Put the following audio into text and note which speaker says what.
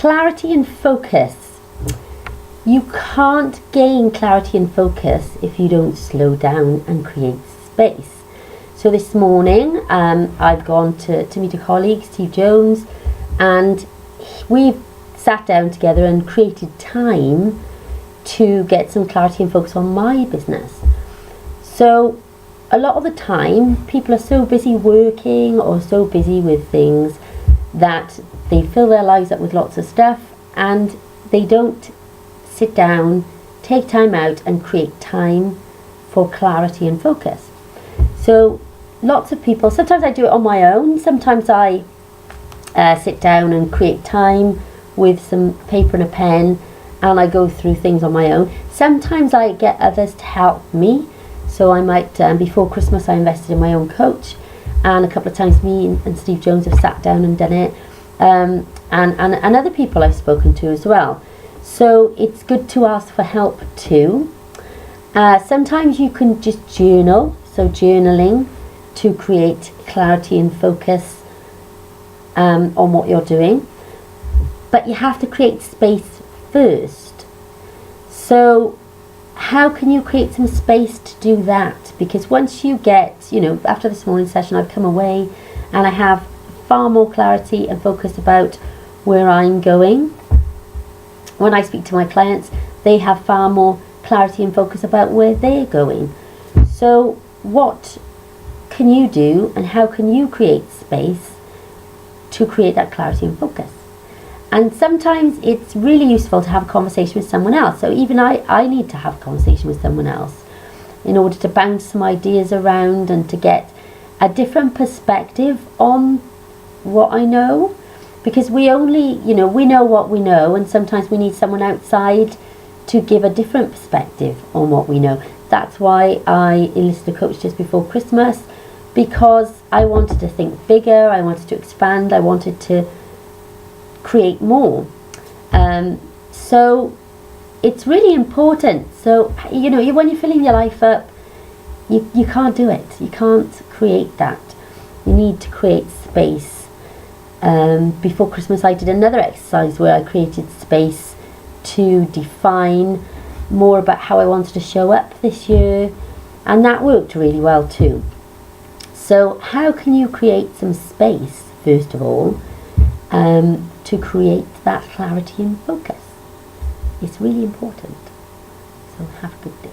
Speaker 1: clarity and focus. You can't gain clarity and focus if you don't slow down and create space. So this morning I've gone to meet a colleague, Steve Jones, and we've sat down together and created time to get some clarity and focus on my business. So a lot of the time people are so busy working or so busy with things that they fill their lives up with lots of stuff and they don't sit down, take time out and create time for clarity and focus. So lots of people, sometimes I do it on my own, sometimes I sit down and create time with some paper and a pen and I go through things on my own. Sometimes I get others to help me, so I might, before Christmas I invested in my own coach, and a couple of times me and Steve Jones have sat down and done it, and other people I've spoken to as well. So it's good to ask for help too. Sometimes you can just journal, so journaling to create clarity and focus on what you're doing. But you have to create space first. So how can you create some space to do that? Because once you get, after this morning session I've come away and I have far more clarity and focus about where I'm going. When I speak to my clients, they have far more clarity and focus about where they're going. So what can you do and how can you create space to create that clarity and focus? And sometimes it's really useful to have a conversation with someone else. So even I need to have a conversation with someone else in order to bounce some ideas around and to get a different perspective on what I know. Because we only, we know what we know, and sometimes we need someone outside to give a different perspective on what we know. That's why I enlisted a coach just before Christmas, because I wanted to think bigger, I wanted to expand, I wanted to create more. So it's really important. So when you're filling your life up, you can't do it, you can't create that. You need to create space. Before Christmas I did another exercise where I created space to define more about how I wanted to show up this year, and that worked really well too. So how can you create some space first of all to create that clarity and focus? It's really important. So have a good day.